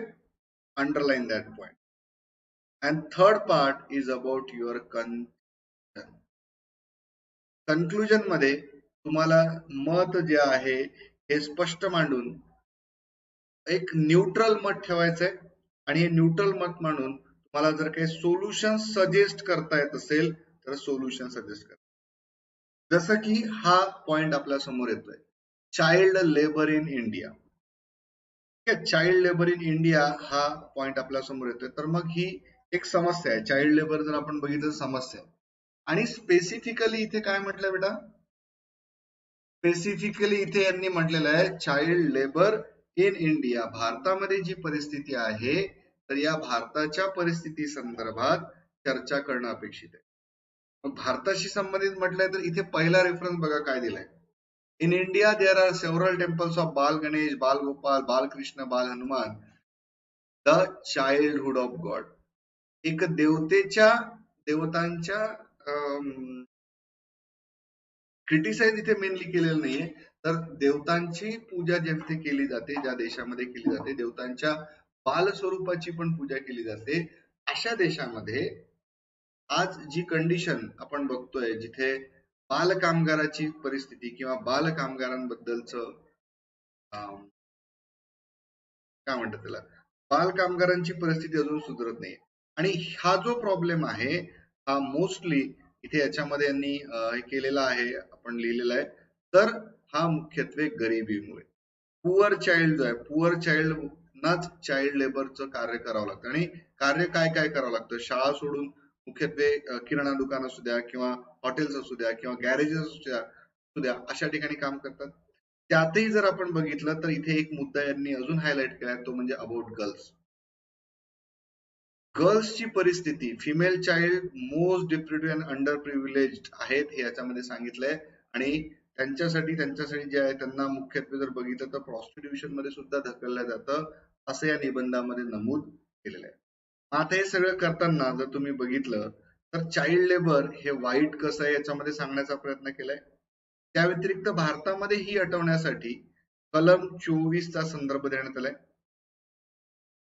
underline that point. And third part is about your conclusion मध्ये तुम्हाला मत जे आहे हे स्पष्ट मांडून एक न्यूट्रल मत ठेवायचंय, आणि हे न्यूट्रल मत मांडून तुम्हाला जर काही सोल्युशन सजेस्ट करता येत असेल तर सोल्युशन सजेस्ट करा. जसं की हा पॉइंट आपल्या समोर येतोय, child labour in India. Child labour in India हा पॉइंट आपल्या समोर येतोय. तर मग ही एक समस्या आहे. चाइल्ड लेबर जर आपण बघितलं समस्या आहे. आणि स्पेसिफिकली इथे काय म्हटलं बेटा? स्पेसिफिकली इथे यांनी म्हटलेलं आहे चाइल्ड लेबर इन इंडिया. भारतामध्ये जी परिस्थिती आहे तर या भारताच्या परिस्थिती संदर्भात चर्चा करणं अपेक्षित आहे. मग भारताशी संबंधित म्हटलंय तर इथे पहिला रेफरन्स बघा काय दिलाय. In India there are several temples of Bal Ganesh, Bal Gopal, Bal Krishna, Bal Hanuman, the childhood of God. एक देवतांच्या क्रिटिसाइज इथे मेनली केलेलं नाहीये, तर देवतांची पूजा जिथे केली जाते, ज्या देशामध्ये केली जाते, देवतांच्या बाल स्वरूपाची पण पूजा केली जाते, अशा देशामध्ये आज जी कंडिशन आपण बघतोय जिथे बाल कामगाराची परिस्थिती किंवा बाल कामगारांबद्दलच काय म्हणतात त्याला, बाल कामगारांची परिस्थिती अजून सुधरत नाही. आणि हा जो प्रॉब्लेम आहे हा मोस्टली इथे याच्यामध्ये यांनी हे केलेला आहे, आपण लिहिलेला आहे. तर हा मुख्यत्वे गरिबीमुळे, पुअर चाइल्ड जो आहे, पुअर चाइल्ड नाच चाइल्ड लेबरचं कार्य करावं लागतं. आणि कार्य काय काय करावं लागतं? शाळा सोडून मुख्यत्वे किराणा दुकान असू द्या किंवा हॉटेल्स असू द्या किंवा गॅरेजेस असू द्या अशा ठिकाणी काम करतात. त्यातही जर आपण बघितलं तर इथे एक मुद्दा यांनी अजून हायलाइट केला, तो म्हणजे अबाउट गर्ल्स. गर्ल्सची परिस्थिती, female child most deprivileged and under privileged आहेत हे याच्यामध्ये सांगितलंय. आणि त्यांच्यासाठी जे आहे त्यांना मुख्यत्वे जर बघितलं तर प्रॉस्टिट्यूशन मध्ये सुद्धा ढकललं जातं असं या निबंधामध्ये नमूद केलेलं आहे. आता हे सगळं करताना जर तुम्ही बघितलं तर चाइल्ड लेबर हे वाईट कसं आहे याच्यामध्ये सांगण्याचा प्रयत्न केलाय. त्या व्यतिरिक्त भारतामध्ये ही हटवण्यासाठी कलम 24 चा संदर्भ देण्यात आलाय.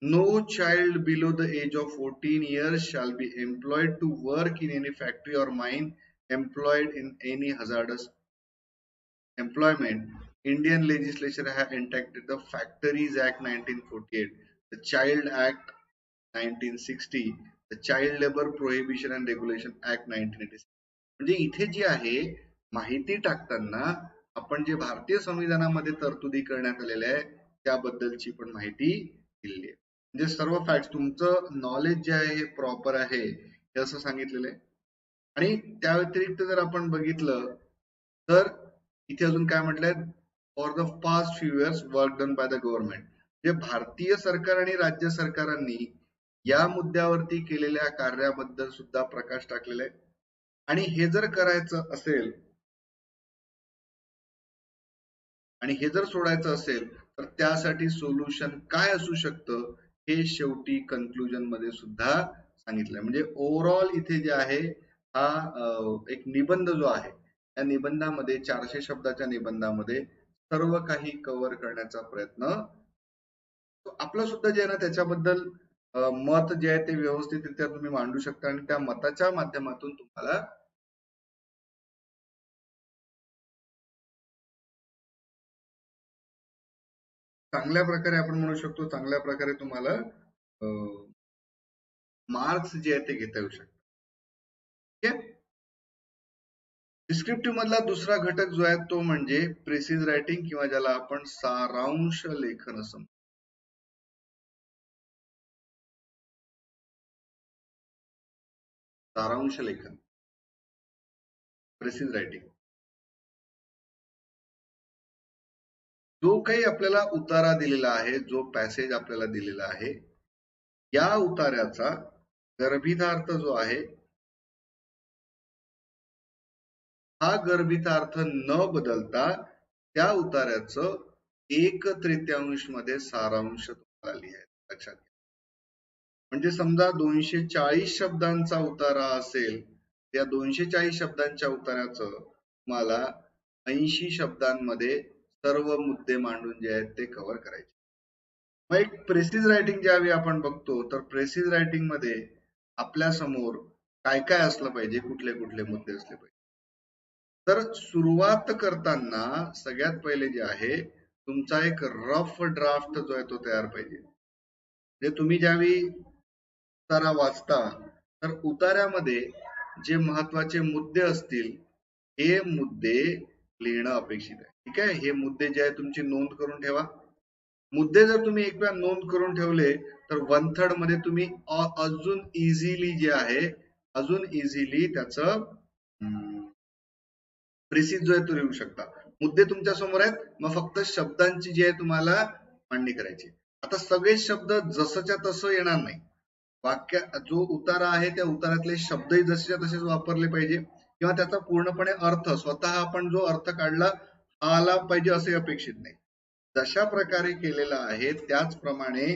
No child below the age of 14 years shall be employed to work in any factory or mine employed in any hazardous employment. Indian legislature have enacted the Factories Act 1948, the Child Act 1960, the Child Labor Prohibition and Regulation Act 1986. म्हणजे इथे जी आहे माहिती टाकताना आपण जे भारतीय संविधानामध्ये तरतुदी करण्यात आलेल्या आहे त्याबद्दलची पण माहिती दिली आहे. म्हणजे सर्व फॅक्ट्स तुमचं नॉलेज जे आहे हे प्रॉपर आहे हे असं सांगितलेलं आहे. आणि त्या व्यतिरिक्त जर आपण बघितलं तर इथे अजून काय म्हटलंय, for the past few years work done by the government. जे भारतीय सरकार आणि राज्य सरकारांनी या मुद्द्यावरती केलेल्या कार्याबद्दल सुद्धा प्रकाश टाकलेला आहे. आणि हे जर करायचं असेल आणि हे जर सोडायचं असेल तर त्यासाठी सोल्युशन काय असू शकतं हे शेवटी कन्क्लुजन मध्ये सुद्धा सांगितलंय. म्हणजे ओव्हरऑल इथे जे आहे हा एक निबंध जो आहे या निबंधामध्ये 400 शब्दाच्या निबंधामध्ये सर्व काही कव्हर करण्याचा प्रयत्न आपलं सुद्धा जे आहे ना त्याच्याबद्दल मत जे आहे ते व्यवस्थितरित्या तुम्ही मांडू शकता आणि त्या मताच्या माध्यमातून तुम्हाला चांगल्या प्रकारे आपण म्हणू शकतो चांगल्या प्रकारे तुम्हाला मार्क्स जे आहे ते घेता येऊ शकतात. ठीक आहे. डिस्क्रिप्टिव्ह मधला दुसरा घटक जो आहे तो म्हणजे प्रिसिज रायटिंग किंवा ज्याला आपण सारांश लेखन असं सारांश लेखन प्रिसिज रायटिंग. जो काही आपल्याला उतारा दिलेला आहे जो पॅसेज आपल्याला दिलेला आहे या उतार्याचा गर्भितार्थ जो आहे हा गर्भितार्थ न बदलता त्या उतार्याचं 1/3 मध्ये सारांश तुम्हाला लिहायचं. लक्षात घ्या. म्हणजे समजा 240 शब्दांचा उतारा असेल त्या 240 शब्दांच्या उतार्याचं तुम्हाला 80 शब्दांमध्ये सर्व मुद्दे मांडून जे आहेत ते कव्हर करायचे. मग एक प्रेसिज रायटिंग ज्यावेळी आपण बघतो तर प्रेसिज रायटिंग मध्ये आपल्या समोर काय काय असलं पाहिजे, कुठले कुठले मुद्दे असले पाहिजे. तर सुरुवात करताना सगळ्यात पहिले जे आहे तुमचा एक रफ ड्राफ्ट जो आहे तो तयार पाहिजे. जे तुम्ही ज्यावेळी उतारा वाचता तर उतार्यामध्ये जे महत्वाचे मुद्दे असतील हे मुद्दे लिहिणं अपेक्षित आहे. ठीक आहे. हे मुद्दे जे आहे तुमची नोंद करून ठेवा. मुद्दे जर तुम्ही एक वेळा नोंद करून ठेवले तर 1/3 मध्ये तुम्ही अजून इझिली जे आहे अजून इझिली त्याचं प्रिसिज जो आहे तो लिहू शकता. मुद्दे तुमच्या समोर आहेत, मग फक्त शब्दांची जी आहे तुम्हाला मांडणी करायची. आता सगळे शब्द जसंच्या तसं येणार नाही. वाक्य जो उतारा आहे त्या उतारातले शब्दही जसेच्या तसेच वापरले पाहिजे किंवा त्याचा पूर्णपणे अर्थ स्वतः आपण जो अर्थ काढला आला पाहिजे असे अपेक्षित नाही. जशा प्रकारे केलेला आहे त्याचप्रमाणे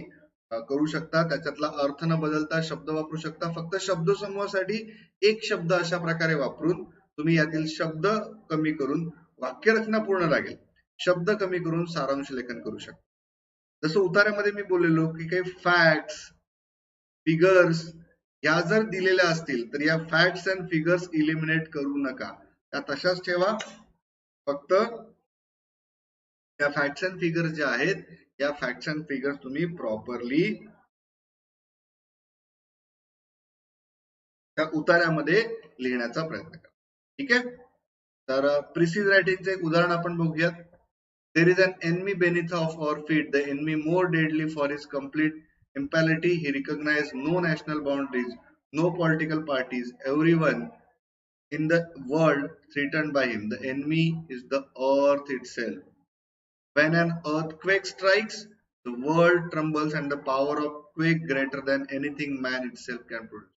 करू शकता. त्याच्यातला अर्थ न बदलता शब्द वापरू शकता. फक्त शब्दसमूहासाठी एक शब्द अशा प्रकारे वापरून तुम्ही यातील शब्द कमी करून वाक्यरचना पूर्ण लागेल शब्द कमी करून सारांश लेखन करू शकता. जसं उतार्यामध्ये मी बोललेलो की काही फॅक्ट्स फिगर्स या जर दिलेल्या असतील तर या फॅक्ट्स अँड फिगर्स इलिमिनेट करू नका, त्या तशाच ठेवा. फक्त त्या फॅक्ट्स अँड फिगर्स ज्या आहेत या फॅक्ट्स अँड फिगर्स तुम्ही प्रॉपरली त्या उतार्यामध्ये लिहिण्याचा प्रयत्न करा. ठीक आहे. तर प्रिसिज रायटिंगचं एक उदाहरण आपण बघूयात. There is an enemy beneath of our feet, the enemy more deadly for his complete impality. He recognized no national boundaries, no political parties, everyone in the world threatened by him. The enemy is the earth itself. When an earthquake strikes, the world trembles and the power of quake greater than anything man itself can produce.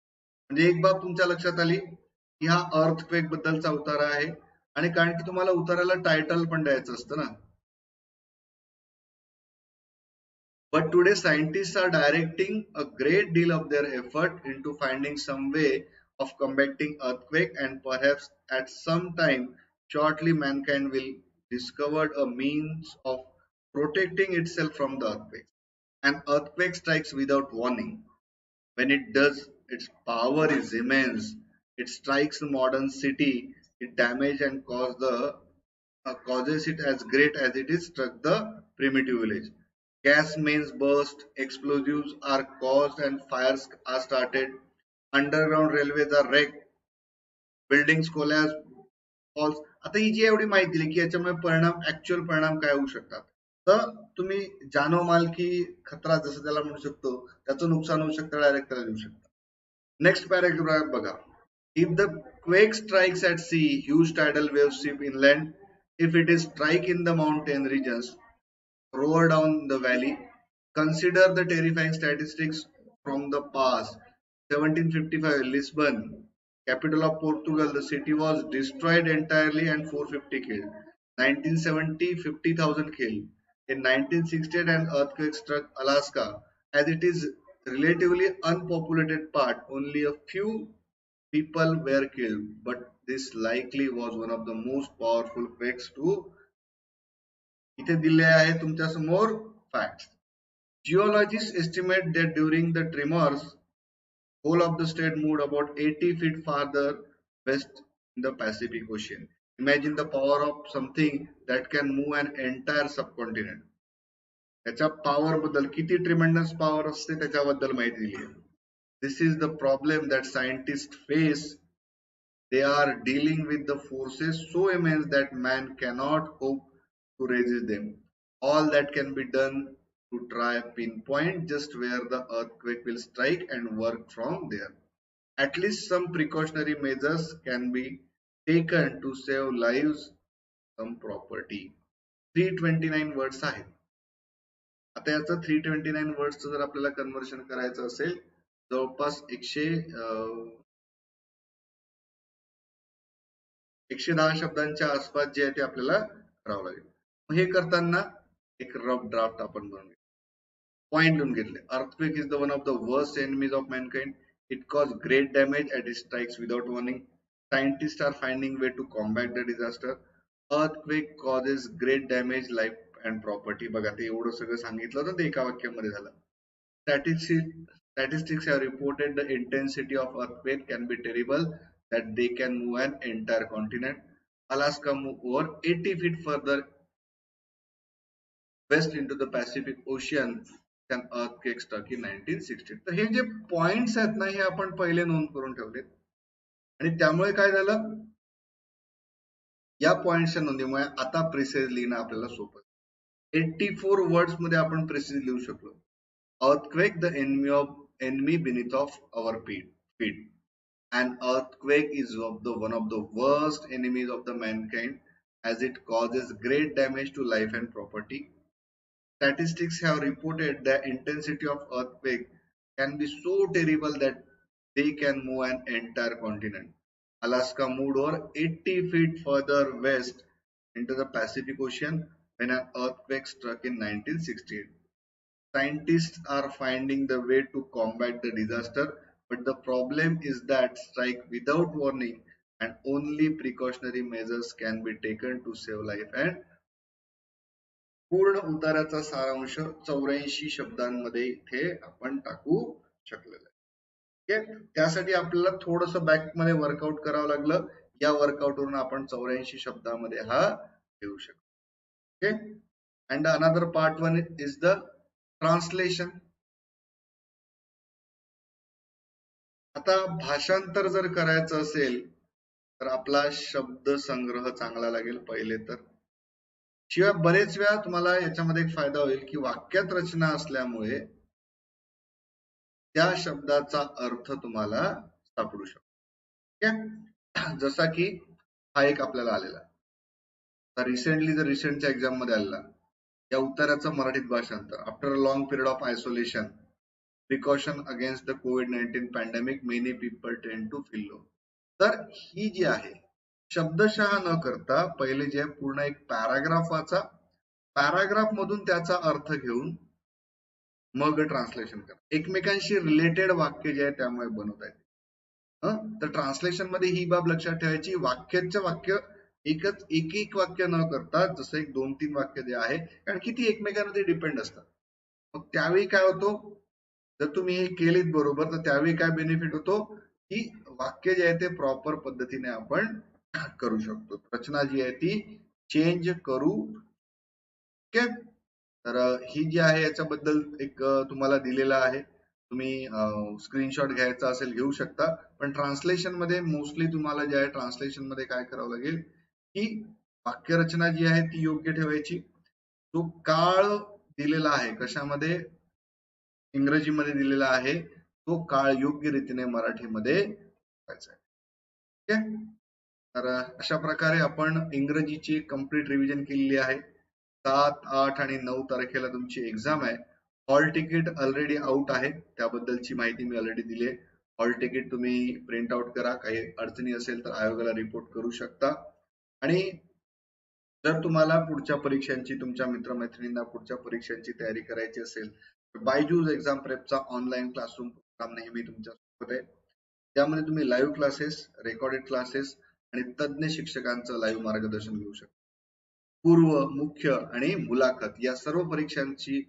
म्हणजे एक बाब तुमच्या लक्षात आली की हा earthquake बद्दलचा उतारा आहे. आणि कारण की तुम्हाला उत्तराला टायटल पण द्यायचं असतं ना. But today scientists are directing a great deal of their effort into finding some way of combating earthquake, and perhaps at some time shortly mankind will discover a means of protecting itself from the earthquake. An earthquake strikes without warning. When it does, its power is immense. It strikes a modern city, it damages and causes it as great as it is struck the primitive village. Gas mains burst, explosives are caused, and fires are started. Underground railways are wrecked, buildings collapse, falls. आता ही जी एवढी माहिती दिली की याच्यामुळे परिणाम actual परिणाम काय होऊ शकतात. तर तुम्ही जानो माल की खतरा जसं त्याला म्हणू शकतो, त्याचं नुकसान होऊ शकतं डायरेक्ट त्याला देऊ शकता. नेक्स्ट पॅराग्राफ बघा. If the quake strikes at sea, huge tidal waves sweep inland. If it is strike in the mountain regions, roar down the valley. Consider the terrifying statistics from the past. 1755, Lisbon, capital of Portugal, the city was destroyed entirely and 450 killed. 1970, 50,000 killed. In 1968, an earthquake struck Alaska. As it is relatively unpopulated part, only a few people were killed, but this likely was one of the most powerful quakes to. इथे दिले आहे तुमच्या समोर facts. Geologists estimate that during the tremors, whole of the state moved about 80 feet farther west in the Pacific Ocean. Imagine the power of something that can move an entire subcontinent. त्याच्या power बद्दल किती tremendous power असते त्याच्याबद्दल माहिती दिली आहे. This is the problem that scientists face. They are dealing with the forces so immense that man cannot hope to resist them. All that can be done to try pinpoint just where the earthquake will strike and work from there. At least some precautionary measures can be taken to save lives, some property. 329 words आहेत. आता याचं 329 वर्ड्सचं जर आपल्याला conversion करायचं असेल जवळपास 110 शब्दांच्या आसपास जे आहे ते आपल्याला करावं लागेल. हे करताना एक रफ ड्राफ्ट आपण बनवूया. पॉइंट लिहून घेतले. Earthquake is the one of the worst enemies of Mankind. It cause great damage at it strikes without warning. Scientists are finding way to combat the disaster. Earthquake causes great damage, life and property. बघा ते एवढं सगळं सांगितलं होतं ते एका वाक्यामध्ये झालं. Statistics have reported the intensity of earthquake can be terrible, that they can move an entire continent. Alaska moved over 80 feet further west into the Pacific Ocean. An earthquake struck in 1960. तर हे जे points आहेत ना हे आपण पहिले नोंद करून ठेवलेत आणि त्यामुळे काय झालं या पॉइंट्सच्या नोंदीमुळे आता प्रिसाइज लिहिणं आपल्याला सोपं. 84 वर्ड्स मध्ये आपण प्रिसाइज लिहू शकलो. Earthquake, the enemy beneath of our feet. An earthquake is one of the worst enemies of the mankind, as it causes great damage to life and property. Statistics have reported the intensity of earthquake can be so terrible that they can move an entire continent. Alaska moved over 80 feet further west into the Pacific Ocean when an earthquake struck in 1968. Scientists are finding the way to combat the disaster, but the problem is that strike without warning and only precautionary measures can be taken to save life and. पूर्ण उताराचा सारांश 84 शब्दांमध्ये इथे आपण टाकू शकलेलं आहे. त्यासाठी आपल्याला थोडस बॅक मध्ये वर्कआउट करावं लागलं. या वर्कआउट वरून आपण 84 शब्दामध्ये हा लिहू शकतो. Okay. And another part 1 is the translation. आता भाषांतर जर करायचं असेल तर आपला शब्द संग्रह चांगला लागेल पहिले तर. शिवाय बरेच वेळा तुम्हाला याच्यामध्ये एक फायदा होईल की वाक्यात रचना असल्यामुळे त्या शब्दाचा अर्थ तुम्हाला सापडू शकतो. जसा की हा एक आपल्याला आलेला रिसेंटली रिसेंटच्या एक्झाम मध्ये आलेला या उत्तराचं मराठीत भाषांतर. After a long period of isolation precaution against the COVID-19 pandemic many people टेंड टू फील लो. तर ही जी आहे शब्दशः न करता पहिले जे पूर्ण एक पॅराग्राफ वाचा, पॅराग्राफ मधून त्याचा अर्थ घेऊन मग ट्रान्सलेशन करा. एकमेकांशी रिलेटेड वाक्य जे आहे त्यामुळे बनवता येते. तर ट्रान्सलेशन मध्ये ही बाब लक्षात ठेवायची, वाक्याचं वाक्य एक एक वाक्य न करता जसं एक 2-3 वाक्य जे आहे, कारण की ती एकमेकांमध्ये डिपेंड असतात. मग त्यावेळी काय होतो, जर तुम्ही हे केलीत बरोबर तर त्यावेळी काय बेनिफिट होतो, की वाक्य जे आहे ते प्रॉपर पद्धतीने आपण करू शकतो. रचना जी आहे ती चेंज करू. ओके. तर ही जी आहे याच्याबद्दल एक तुम्हाला दिलेला आहे. तुम्ही स्क्रीनशॉट घ्यायचा असेल घेऊ शकता. पण ट्रान्सलेशन मध्ये मोस्टली तुम्हाला जे आहे ट्रान्सलेशन मध्ये काय करावं लागेल, की वाक्यरचना जी आहे ती योग्य ठेवायची. तो काळ दिलेला आहे कशामध्ये, इंग्रजीमध्ये दिलेला आहे, तो काळ योग्य रीतीने मराठीमध्ये करायचा आहे. ओके. तर अशा प्रकारे आपण इंग्रजीची कंप्लीट रिव्हिजन केलेली आहे. 7, 8 आणि 9 तारखेला तुमची एक्झाम आहे. हॉल तिकीट ऑलरेडी आउट आहे, त्याबद्दलची माहिती मी ऑलरेडी दिली आहे. हॉल तिकीट तुम्ही प्रिंट आउट करा, काही अडचणी असेल तर आयोगाला रिपोर्ट करू शकता. आणि जर तुम्हाला पुढच्या परीक्षांची, तुमच्या मित्रमैत्रिणींना पुढच्या परीक्षांची तयारी करायची असेल तर बायजूस एक्झाम प्रेपचा ऑनलाईन क्लासरूम प्रोग्राम नेहमी तुमच्या सोबत आहे. त्यामध्ये तुम्ही लाईव्ह क्लासेस, रेकॉर्डेड क्लासेस आणि तज्ञ शिक्षकांचं लाईव्ह मार्गदर्शन घेऊ शकता. पूर्व, मुख्य आणि मुलाखत या सर्व परीक्षांची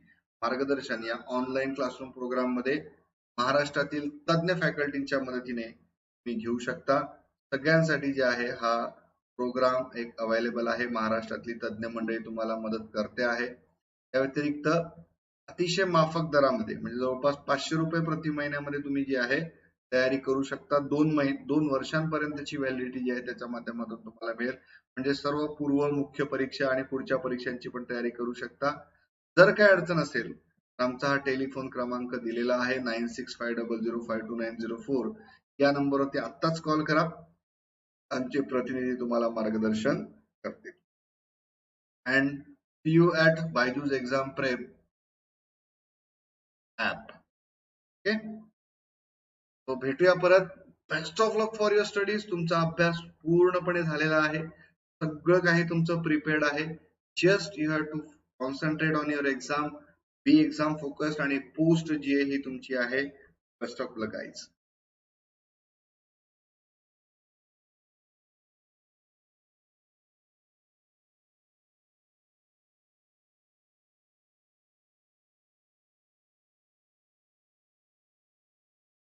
मार्गदर्शन या ऑनलाईन क्लासरूम प्रोग्राम मध्ये महाराष्ट्रातील तज्ञ फॅकल्टीच्या मदतीने तुम्ही घेऊ शकता. सगळ्यांसाठी जे आहे हा प्रोग्राम एक अवेलेबल आहे. महाराष्ट्रातली तज्ञ मंडळी तुम्हाला मदत करते आहे. त्या व्यतिरिक्त अतिशय माफक दरामध्ये म्हणजे जवळपास 500 रुपये प्रति महिन्यामध्ये तुम्ही जे आहे तयारी करू शकता. 2 वर्षांपर्यंतची व्हॅलिडिटी जी आहे त्याच्या माध्यमातून तुम्हाला मिळेल. म्हणजे सर्व पूर्व, मुख्य परीक्षा आणि पुढच्या परीक्षांची पण तयारी करू शकता. जर काय अडचण असेल आमचा हा टेलिफोन क्रमांक दिलेला आहे 9650052904. या नंबरवरती आत्ताच कॉल करा, आमचे प्रतिनिधी तुम्हाला मार्गदर्शन करतील. And see you at Byju's exam prep app. Okay, तो भेटूया परत. Best of luck for your studies. तुमचा अभ्यास पूर्णपणे झालेला आहे, सगळं काही तुमचं प्रिपेअर्ड आहे. Just you have to concentrate on your exam, be exam focused आणि पोस्ट जी आहे ही तुमची आहे. Best of luck guys.